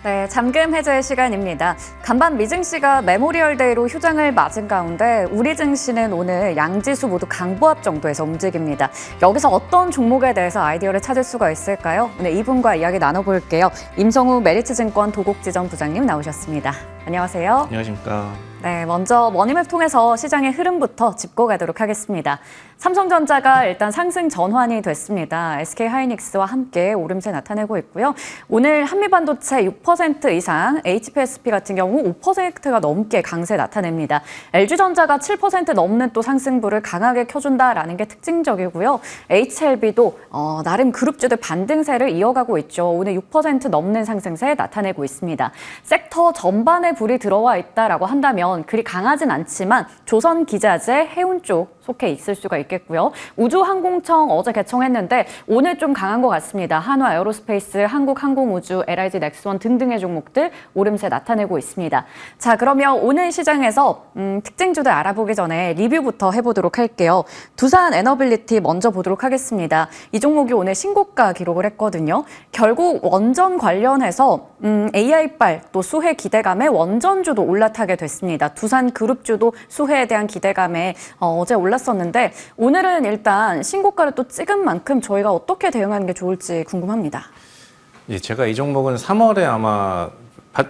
네, 잠금 해제 시간입니다. 간밤 미증시가 메모리얼 데이로 휴장을 맞은 가운데 우리 증시는 오늘 양지수 모두 강보합 정도에서 움직입니다. 여기서 어떤 종목에 대해서 아이디어를 찾을 수가 있을까요? 오늘 이분과 이야기 나눠볼게요. 임성우 메리츠증권 도곡지점 부장님 나오셨습니다. 안녕하세요. 안녕하십니까. 네, 먼저 머니맵 통해서 시장의 흐름부터 짚고 가도록 하겠습니다. 삼성전자가 일단 상승 전환이 됐습니다. SK하이닉스와 함께 오름세 나타내고 있고요. 오늘 한미반도체 6% 이상, HPSP 같은 경우 5%가 넘게 강세 나타냅니다. LG전자가 7% 넘는 또 상승부를 강하게 켜준다라는 게 특징적이고요. HLB도 나름 그룹주들 반등세를 이어가고 있죠. 오늘 6% 넘는 상승세 나타내고 있습니다. 섹터 전반에 불이 들어와 있다라고 한다면 그리 강하진 않지만 조선기자재, 해운 쪽 속해 있을 수가 있겠고요. 우주항공청 어제 개청했는데 오늘 좀 강한 것 같습니다. 한화 에어로스페이스, 한국항공우주, LIG 넥스원 등등의 종목들 오름세 나타내고 있습니다. 자, 그러면 오늘 시장에서 특징주들 알아보기 전에 리뷰부터 해보도록 할게요. 두산 에너빌리티 먼저 보도록 하겠습니다. 이 종목이 오늘 신고가 기록을 했거든요. 결국 원전 관련해서 AI빨 또 수혜 기대감에 원전주도 올라타게 됐습니다. 두산 그룹주도 수혜에 대한 기대감에 어제 올랐었는데 오늘은 일단 신고가를 또 찍은 만큼 저희가 어떻게 대응하는 게 좋을지 궁금합니다. 예, 제가 이 종목은 3월에 아마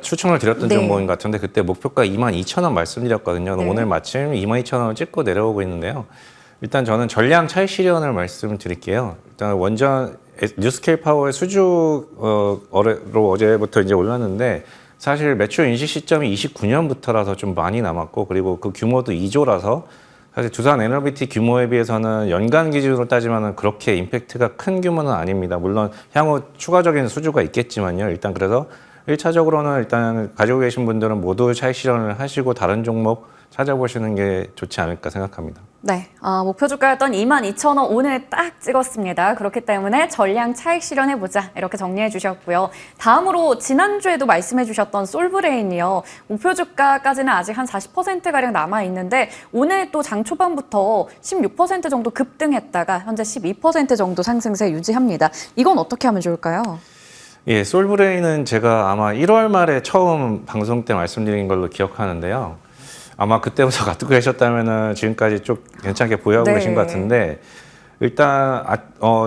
추천을 드렸던 네. 종목인 것 같은데 그때 목표가 22,000원 말씀드렸거든요. 네. 오늘 마침 22,000원을 찍고 내려오고 있는데요. 일단 저는 전량 차익 실현을 말씀드릴게요. 일단 원전 뉴스케일 파워의 수주로 어제부터 이제 올랐는데 사실 매출 인식 시점이 29년부터라서 좀 많이 남았고 그리고 그 규모도 2조라서 사실 두산 에너비티 규모에 비해서는 연간 기준으로 따지면 그렇게 임팩트가 큰 규모는 아닙니다. 물론 향후 추가적인 수주가 있겠지만요. 일단 그래서 1차적으로는 일단 가지고 계신 분들은 모두 차익 실현을 하시고 다른 종목 찾아보시는 게 좋지 않을까 생각합니다. 네, 목표 주가였던 22,000원 오늘 딱 찍었습니다. 그렇기 때문에 전량 차익 실현해보자 이렇게 정리해 주셨고요. 다음으로 지난주에도 말씀해 주셨던 솔브레인이요. 목표 주가까지는 아직 한 40%가량 남아있는데 오늘 또 장 초반부터 16% 정도 급등했다가 현재 12% 정도 상승세 유지합니다. 이건 어떻게 하면 좋을까요? 예, 솔브레인은 제가 아마 1월 말에 처음 방송 때 말씀드린 걸로 기억하는데요. 아마 그때부터 갖고 계셨다면은 지금까지 좀 괜찮게 보유하고 네. 계신 것 같은데 일단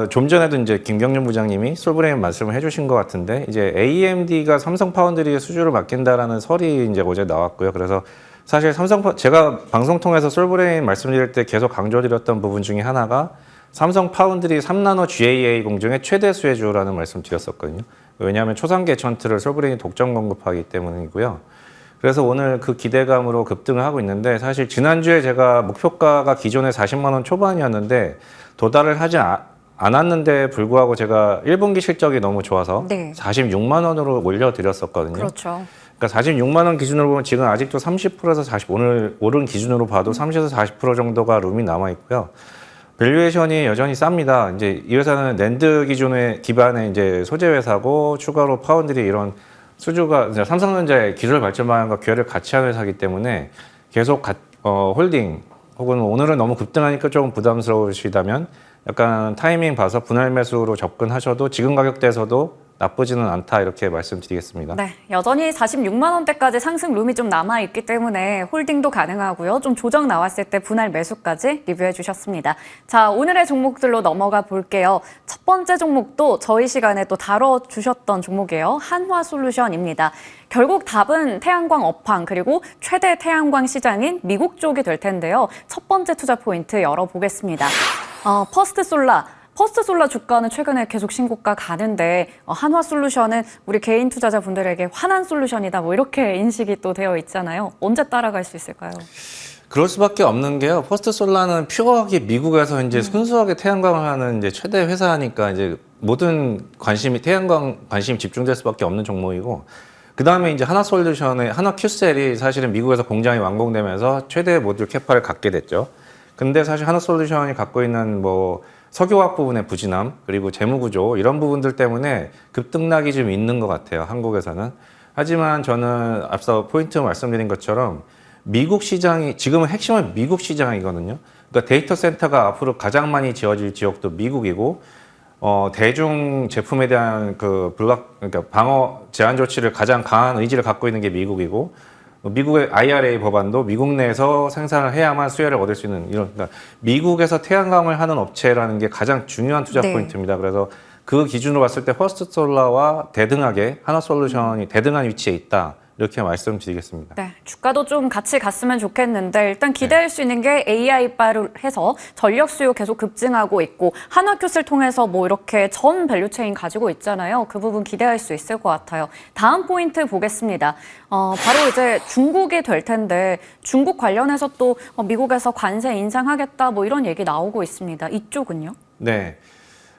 좀 전에도 이제 김경준 부장님이 솔브레인 말씀을 해주신 것 같은데 이제 AMD가 삼성 파운드리에 수주를 맡긴다라는 설이 이제 어제 나왔고요. 그래서 사실 제가 방송 통해서 솔브레인 말씀드릴 때 계속 강조드렸던 부분 중에 하나가 삼성 파운드리 3나노 GAA 공정의 최대 수혜주라는 말씀 드렸었거든요. 왜냐하면 초상계 전투를 솔브레인이 독점 공급하기 때문이고요. 그래서 오늘 그 기대감으로 급등을 하고 있는데 사실 지난주에 제가 목표가가 기존에 40만 원 초반이었는데 도달을 하지 않았는데 불구하고 제가 1분기 실적이 너무 좋아서 네. 46만 원으로 올려드렸었거든요. 그렇죠. 그러니까 46만 원 기준으로 보면 지금 아직도 30%에서 40, 오늘 오른 기준으로 봐도 30에서 40% 정도가 룸이 남아 있고요. 밸류에이션이 여전히 쌉니다. 이제 이 회사는 낸드 기반의 이제 소재 회사고 추가로 파운드리 이런 수주가 삼성전자의 기술 발전 방향과 기회를 같이 하는 회사이기 때문에 계속 홀딩 혹은 오늘은 너무 급등하니까 조금 부담스러우시다면 약간 타이밍 봐서 분할 매수로 접근하셔도 지금 가격대에서도 나쁘지는 않다 이렇게 말씀드리겠습니다. 네, 여전히 46만 원대까지 상승 룸이 좀 남아있기 때문에 홀딩도 가능하고요. 좀 조정 나왔을 때 분할 매수까지 리뷰해 주셨습니다. 자, 오늘의 종목들로 넘어가 볼게요. 첫 번째 종목도 저희 시간에 또 다뤄주셨던 종목이에요. 한화솔루션입니다. 결국 답은 태양광 업황 그리고 최대 태양광 시장인 미국 쪽이 될 텐데요. 첫 번째 투자 포인트 열어보겠습니다. 퍼스트솔라 주가는 최근에 계속 신고가 가는데 한화솔루션은 우리 개인 투자자분들에게 환한 솔루션이다 뭐 이렇게 인식이 또 되어 있잖아요. 언제 따라갈 수 있을까요? 그럴 수밖에 없는 게요. 퍼스트솔라는 퓨어하게 미국에서 이제 순수하게 태양광을 하는 이제 최대 회사니까 이제 모든 태양광 관심이 집중될 수밖에 없는 종목이고 그 다음에 이제 하나솔루션의 하나큐셀이 사실은 미국에서 공장이 완공되면서 최대 모듈 캐파를 갖게 됐죠. 근데 사실 하나솔루션이 갖고 있는 뭐 석유화학 부분의 부진함 그리고 재무구조 이런 부분들 때문에 급등락이 좀 있는 것 같아요. 한국에서는. 하지만 저는 앞서 포인트 말씀드린 것처럼 미국 시장이 지금은 핵심은 미국 시장이거든요. 그러니까 데이터 센터가 앞으로 가장 많이 지어질 지역도 미국이고 대중 제품에 대한 그러니까 방어 제한 조치를 가장 강한 의지를 갖고 있는 게 미국이고, 미국의 IRA 법안도 미국 내에서 생산을 해야만 수혜를 얻을 수 있는 그러니까 미국에서 태양광을 하는 업체라는 게 가장 중요한 투자 네. 포인트입니다. 그래서 그 기준으로 봤을 때 퍼스트솔라와 대등하게 하나솔루션이 대등한 위치에 있다. 이렇게 말씀드리겠습니다. 네, 주가도 좀 같이 갔으면 좋겠는데 일단 기대할 수 있는 게 AI바를 해서 전력 수요 계속 급증하고 있고 한화큐스를 통해서 뭐 이렇게 전 밸류체인 가지고 있잖아요. 그 부분 기대할 수 있을 것 같아요. 다음 포인트 보겠습니다. 바로 이제 중국이 될 텐데 중국 관련해서 또 미국에서 관세 인상하겠다 뭐 이런 얘기 나오고 있습니다. 이쪽은요? 네.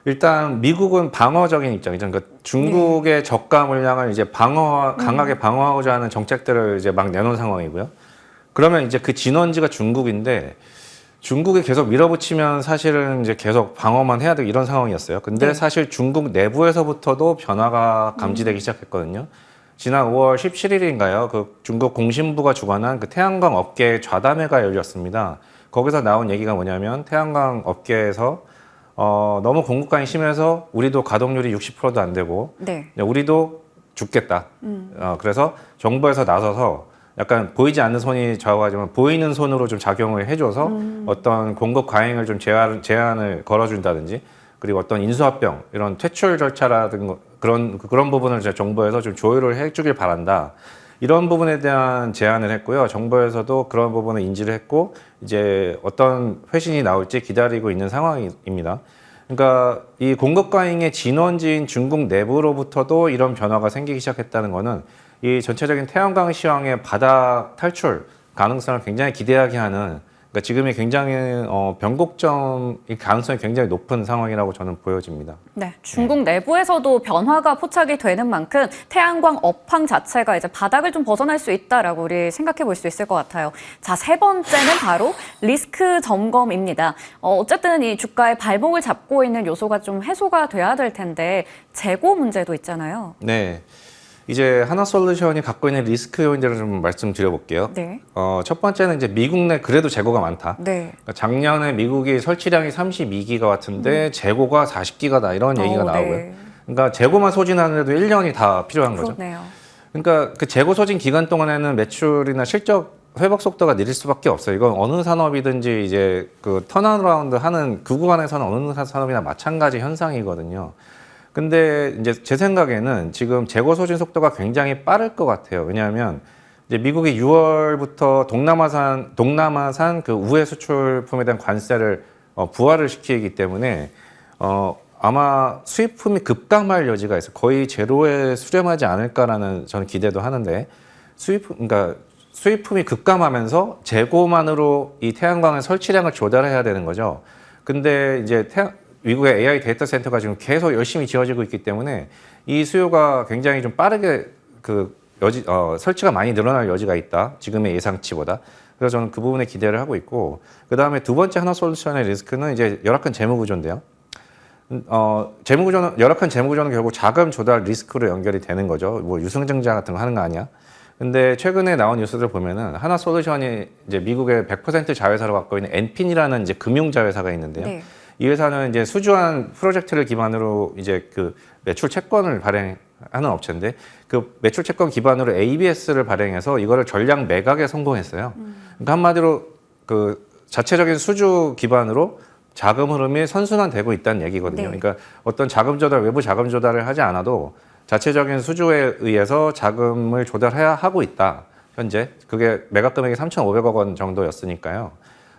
일단 미국은 방어적인 입장이죠. 그러니까 중국의 저가 물량을 이제 강하게 방어하고자 하는 정책들을 이제 막 내놓은 상황이고요. 그러면 이제 그 진원지가 중국인데 중국이 계속 밀어붙이면 사실은 이제 계속 방어만 해야 되고 이런 상황이었어요. 근데 네. 사실 중국 내부에서부터도 변화가 감지되기 시작했거든요. 지난 5월 17일인가요? 그 중국 공신부가 주관한 그 태양광 업계 좌담회가 열렸습니다. 거기서 나온 얘기가 뭐냐면 태양광 업계에서 너무 공급관이 심해서 우리도 가동률이 60%도 안 되고 네. 우리도 죽겠다. 그래서 정부에서 나서서 약간 보이지 않는 손이 좌우하지만 보이는 손으로 좀 작용을 해줘서 어떤 공급 과잉을 좀 제한을 걸어준다든지 그리고 어떤 인수합병 이런 퇴출 절차라든가 그런 부분을 이제 정부에서 좀 조율을 해주길 바란다. 이런 부분에 대한 제안을 했고요. 정부에서도 그런 부분을 인지를 했고 이제 어떤 회신이 나올지 기다리고 있는 상황입니다. 그러니까 이 공급 과잉의 진원지인 중국 내부로부터도 이런 변화가 생기기 시작했다는 것은 이 전체적인 태양광 시황의 바닥 탈출 가능성을 굉장히 기대하게 하는 그러니까 지금이 굉장히 변곡점의 가능성이 굉장히 높은 상황이라고 저는 보여집니다. 네, 중국 내부에서도 변화가 포착이 되는 만큼 태양광 업황 자체가 이제 바닥을 좀 벗어날 수 있다라고 우리 생각해 볼 수 있을 것 같아요. 자, 세 번째는 바로 리스크 점검입니다. 어쨌든 이 주가의 발목을 잡고 있는 요소가 좀 해소가 돼야 될 텐데 재고 문제도 있잖아요. 네. 이제 하나솔루션이 갖고 있는 리스크 요인들을 좀 말씀드려볼게요. 네. 첫 번째는 이제 미국 내 그래도 재고가 많다. 네. 그러니까 작년에 미국이 설치량이 32기가와트인데 재고가 40기가다 이런 얘기가 나오고요. 네. 그러니까 재고만 소진하는데도 1년이 다 필요한 거죠. 그렇네요. 그러니까 그 재고 소진 기간 동안에는 매출이나 실적 회복 속도가 느릴 수밖에 없어요. 이건 어느 산업이든지 이제 그 턴어라운드 하는 그 구간에서는 어느 산업이나 마찬가지 현상이거든요. 근데 이제 제 생각에는 지금 재고 소진 속도가 굉장히 빠를 것 같아요. 왜냐하면 이제 미국이 6월부터 동남아산 그 우회 수출품에 대한 관세를 부활을 시키기 때문에 아마 수입품이 급감할 여지가 있어요. 거의 제로에 수렴하지 않을까라는 저는 기대도 하는데 그러니까 수입품이 급감하면서 재고만으로 이 태양광의 설치량을 조달해야 되는 거죠. 근데 이제 미국의 AI 데이터 센터가 지금 계속 열심히 지어지고 있기 때문에 이 수요가 굉장히 좀 빠르게 설치가 많이 늘어날 여지가 있다. 지금의 예상치보다. 그래서 저는 그 부분에 기대를 하고 있고, 그 다음에 두 번째 하나솔루션의 리스크는 이제 열악한 재무 구조인데요. 열악한 재무 구조는 결국 자금 조달 리스크로 연결이 되는 거죠. 뭐 유승증자 같은 거 하는 거 아니야? 근데 최근에 나온 뉴스들 보면은 하나솔루션이 이제 미국의 100% 자회사로 갖고 있는 엔핀이라는 이제 금융 자회사가 있는데요. 네. 이 회사는 이제 수주한 프로젝트를 기반으로 이제 그 매출 채권을 발행하는 업체인데 그 매출 채권 기반으로 ABS를 발행해서 이거를 전량 매각에 성공했어요. 그러니까 한마디로 그 자체적인 수주 기반으로 자금 흐름이 선순환되고 있다는 얘기거든요. 네. 그러니까 어떤 자금 조달, 외부 자금 조달을 하지 않아도 자체적인 수주에 의해서 자금을 조달해야 하고 있다. 현재 그게 매각 금액이 3,500억 원 정도였으니까요.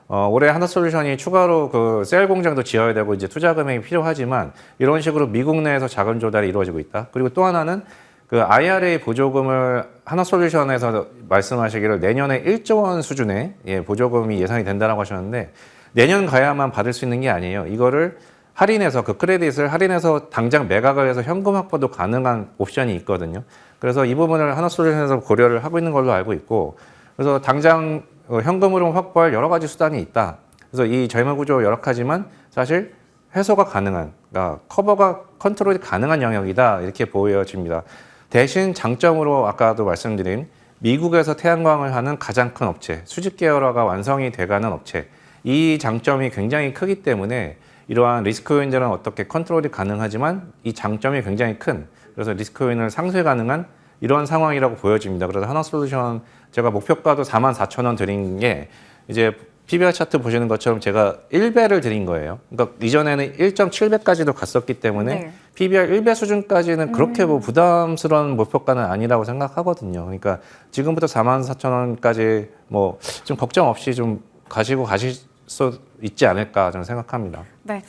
올해 하나솔루션이 추가로 그 셀 공장도 지어야 되고 이제 투자 금액이 필요하지만 이런 식으로 미국 내에서 자금 조달이 이루어지고 있다. 그리고 또 하나는 그 IRA 보조금을 하나솔루션에서 말씀하시기를 내년에 1조 원 수준의 보조금이 예상이 된다라고 하셨는데 내년 가야만 받을 수 있는 게 아니에요. 이거를 할인해서 그 크레딧을 할인해서 당장 매각을 해서 현금 확보도 가능한 옵션이 있거든요. 그래서 이 부분을 하나솔루션에서 고려를 하고 있는 걸로 알고 있고 그래서 당장 현금 흐름 확보할 여러 가지 수단이 있다. 그래서 이 재무 구조 열악하지만 사실 해소가 가능한, 그러니까 커버가 컨트롤이 가능한 영역이다. 이렇게 보여집니다. 대신 장점으로 아까도 말씀드린 미국에서 태양광을 하는 가장 큰 업체, 수직 계열화가 완성이 돼가는 업체, 이 장점이 굉장히 크기 때문에 이러한 리스크 요인들은 어떻게 컨트롤이 가능하지만 이 장점이 굉장히 큰, 그래서 리스크 요인을 상쇄 가능한 이런 상황이라고 보여집니다. 그래서 하나솔루션 제가 목표가도 44,000원 드린 게 이제 PBR 차트 보시는 것처럼 제가 1배를 드린 거예요. 그러니까 이전에는 1.7배까지도 갔었기 때문에 네. PBR 1배 수준까지는 그렇게 뭐 부담스러운 목표가는 아니라고 생각하거든요. 그러니까 지금부터 44,000원까지 뭐 좀 걱정 없이 좀 가시고 가실 수 있지 않을까 저는 생각합니다. 네,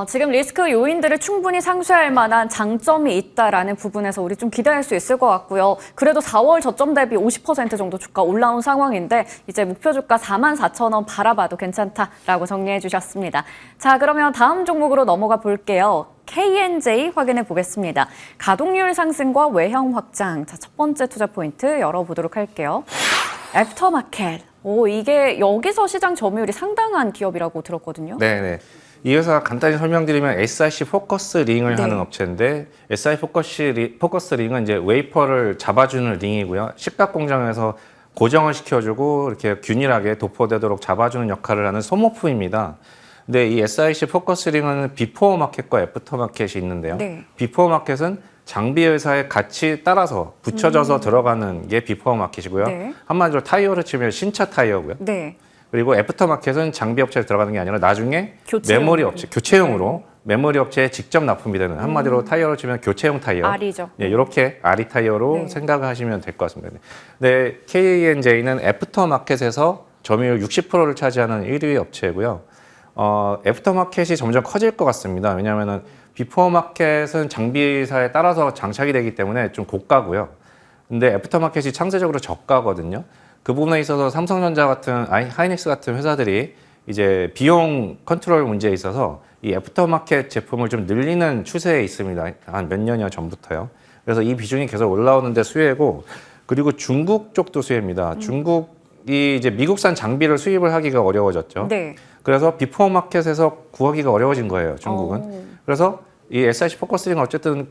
지금 리스크 요인들을 충분히 상쇄할 만한 장점이 있다라는 부분에서 우리 좀 기대할 수 있을 것 같고요. 그래도 4월 저점 대비 50% 정도 주가 올라온 상황인데 이제 목표 주가 44,000원 바라봐도 괜찮다라고 정리해 주셨습니다. 자, 그러면 다음 종목으로 넘어가 볼게요. KNJ 확인해 보겠습니다. 가동률 상승과 외형 확장. 자, 첫 번째 투자 포인트 열어보도록 할게요. 애프터마켓. 이게 여기서 시장 점유율이 상당한 기업이라고 들었거든요. 네네. 이 회사 간단히 설명드리면 SiC 포커스 링을 네. 하는 업체인데 SiC 포커스 링은 이제 웨이퍼를 잡아주는 링이고요. 식각 공정에서 고정을 시켜주고 이렇게 균일하게 도포되도록 잡아주는 역할을 하는 소모품입니다. 근데 이 SiC 포커스 링은 비포어 마켓과 애프터 마켓이 있는데요. 네. 비포어 마켓은 장비 회사에 같이 따라서 붙여져서 들어가는 게 비포어 마켓이고요. 네. 한마디로 타이어를 치면 신차 타이어고요. 네. 그리고 애프터 마켓은 장비 업체에 들어가는 게 아니라 나중에 교체용. 메모리 업체, 교체용으로 메모리 업체에 직접 납품이 되는 한마디로 타이어를 치면 교체용 타이어. R이죠. 예, 이렇게 R이 타이어로 네. 생각을 하시면 될 것 같습니다. 네, KNJ는 애프터 마켓에서 점유율 60%를 차지하는 1위 업체고요. 애프터 마켓이 점점 커질 것 같습니다. 왜냐하면은 비포 마켓은 장비사에 따라서 장착이 되기 때문에 좀 고가고요. 근데 애프터 마켓이 상대적으로 저가거든요. 그 부분에 있어서 삼성전자 같은 하이닉스 같은 회사들이 이제 비용 컨트롤 문제에 있어서 이 애프터 마켓 제품을 좀 늘리는 추세에 있습니다. 한 몇 년여 전부터요. 그래서 이 비중이 계속 올라오는데 수혜고, 그리고 중국 쪽도 수혜입니다. 중국이 이제 미국산 장비를 수입을 하기가 어려워졌죠. 네. 그래서 비포 마켓에서 구하기가 어려워진 거예요, 중국은. 그래서 이 SiC 포커스링은 어쨌든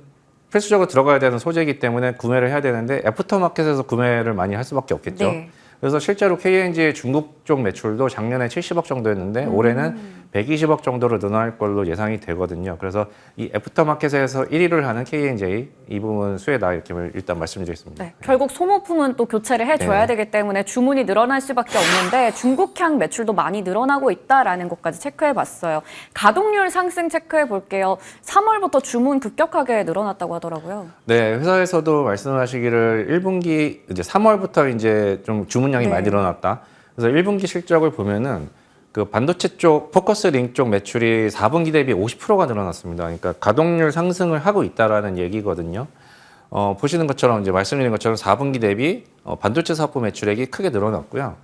필수적으로 들어가야 되는 소재이기 때문에 구매를 해야 되는데 애프터 마켓에서 구매를 많이 할 수밖에 없겠죠. 네. 그래서 실제로 KNG의 중국 쪽 매출도 작년에 70억 정도였는데 올해는 120억 정도로 늘어날 걸로 예상이 되거든요. 그래서 이 애프터 마켓에서 1위를 하는 KNJ 이 부분 수혜다 이렇게 일단 말씀드리겠습니다. 네, 결국 소모품은 또 교체를 해줘야 네. 되기 때문에 주문이 늘어날 수밖에 없는데 중국향 매출도 많이 늘어나고 있다라는 것까지 체크해봤어요. 가동률 상승 체크해볼게요. 3월부터 주문 급격하게 늘어났다고 하더라고요. 네, 회사에서도 말씀하시기를 1분기 이제 3월부터 이제 좀 주문량이 네. 많이 늘어났다. 그래서 1분기 실적을 보면은 그 반도체 쪽 포커스 링 쪽 매출이 4분기 대비 50%가 늘어났습니다. 그러니까 가동률 상승을 하고 있다라는 얘기거든요. 보시는 것처럼 이제 말씀드린 것처럼 4분기 대비 반도체 사업 매출액이 크게 늘어났고요.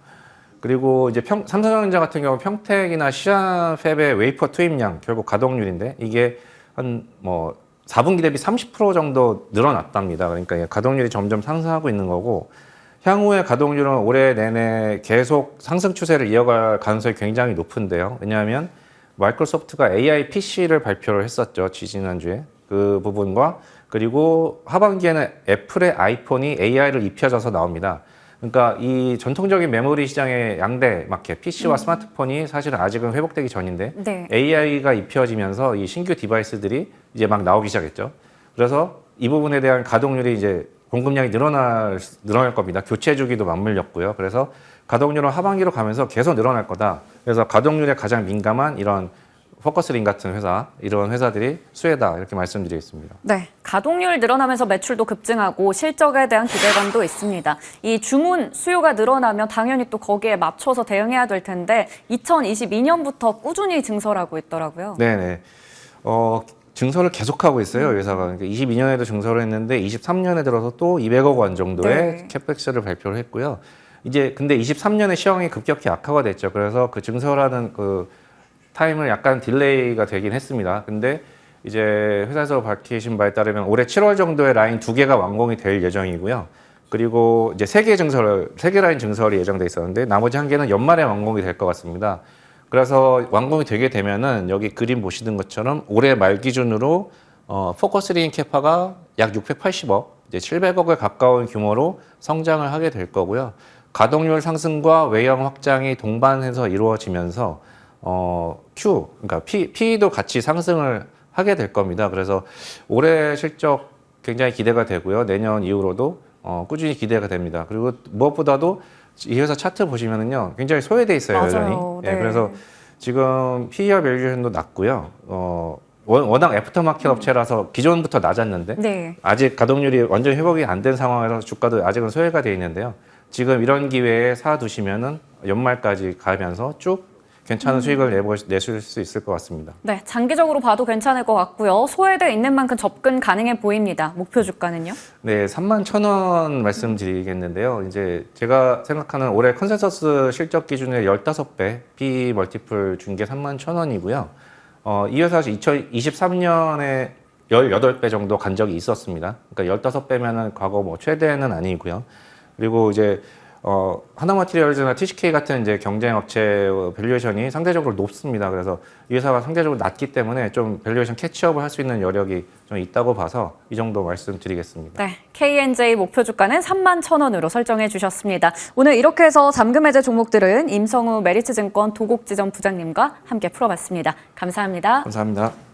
그리고 이제 삼성전자 같은 경우 평택이나 시안팹의 웨이퍼 투입량 결국 가동률인데 이게 한 뭐 4분기 대비 30% 정도 늘어났답니다. 그러니까 가동률이 점점 상승하고 있는 거고 향후의 가동률은 올해 내내 계속 상승 추세를 이어갈 가능성이 굉장히 높은데요. 왜냐하면 마이크로소프트가 AI PC를 발표를 했었죠. 지지난주에. 그 부분과 그리고 하반기에는 애플의 아이폰이 AI를 입혀져서 나옵니다. 그러니까 이 전통적인 메모리 시장의 양대 마켓, PC와 스마트폰이 사실은 아직은 회복되기 전인데 네. AI가 입혀지면서 이 신규 디바이스들이 이제 막 나오기 시작했죠. 그래서 이 부분에 대한 가동률이 이제 공급량이 늘어날 겁니다. 교체 주기도 맞물렸고요. 그래서 가동률은 하반기로 가면서 계속 늘어날 거다. 그래서 가동률에 가장 민감한 이런 포커스링 같은 회사, 이런 회사들이 수혜다 이렇게 말씀드리겠습니다. 네, 가동률 늘어나면서 매출도 급증하고 실적에 대한 기대감도 있습니다. 이 주문 수요가 늘어나면 당연히 또 거기에 맞춰서 대응해야 될 텐데 2022년부터 꾸준히 증설하고 있더라고요. 네네. 증설을 계속하고 있어요, 회사가. 그러니까 22년에도 증설을 했는데 23년에 들어서 또 200억 원 정도의 네. 캐펙스를 발표를 했고요. 이제 근데 23년에 시황이 급격히 악화가 됐죠. 그래서 그 증설하는 그 타임을 약간 딜레이가 되긴 했습니다. 근데 이제 회사에서 밝히신 바에 따르면 올해 7월 정도에 라인 2개가 완공이 될 예정이고요. 그리고 이제 3개 라인 증설이 예정돼 있었는데 나머지 1개는 연말에 완공이 될 것 같습니다. 그래서 완공이 되게 되면은 여기 그림 보시는 것처럼 올해 말 기준으로 포커스링 캐파가 약 680억, 이제 700억에 가까운 규모로 성장을 하게 될 거고요. 가동률 상승과 외형 확장이 동반해서 이루어지면서 그러니까 PE도 같이 상승을 하게 될 겁니다. 그래서 올해 실적 굉장히 기대가 되고요. 내년 이후로도 꾸준히 기대가 됩니다. 그리고 무엇보다도 이 회사 차트 보시면은요, 굉장히 소외돼 있어요, 맞아요. 여전히. 네. 그래서 지금 PE와 밸류에이션도 낮고요. 워낙 애프터마켓 업체라서 기존부터 낮았는데 네. 아직 가동률이 완전 회복이 안 된 상황에서 주가도 아직은 소외가 돼 있는데요. 지금 이런 기회에 사두시면은 연말까지 가면서 쭉 괜찮은 수익을 내실 수 있을 것 같습니다. 네, 장기적으로 봐도 괜찮을 것 같고요. 소외돼 있는 만큼 접근 가능해 보입니다. 목표 주가는요? 네, 31,000원 말씀드리겠는데요. 이제 제가 생각하는 올해 컨센서스 실적 기준의 15배 PE 멀티플 준 게 31,000원이고요. 이 회사가 2023년에 18배 정도 간 적이 있었습니다. 그러니까 15배면은 과거 뭐 최대는 아니고요. 그리고 이제 하나마테리얼즈나 TCK 같은 이제 경쟁 업체 밸류에이션이 상대적으로 높습니다. 그래서 이 회사가 상대적으로 낮기 때문에 좀 밸류에이션 캐치업을 할 수 있는 여력이 좀 있다고 봐서 이 정도 말씀드리겠습니다. 네, KNJ 목표 주가는 31,000원으로 설정해 주셨습니다. 오늘 이렇게 해서 잠금 해제 종목들은 임성우 메리츠증권 도곡지점 부장님과 함께 풀어봤습니다. 감사합니다. 감사합니다.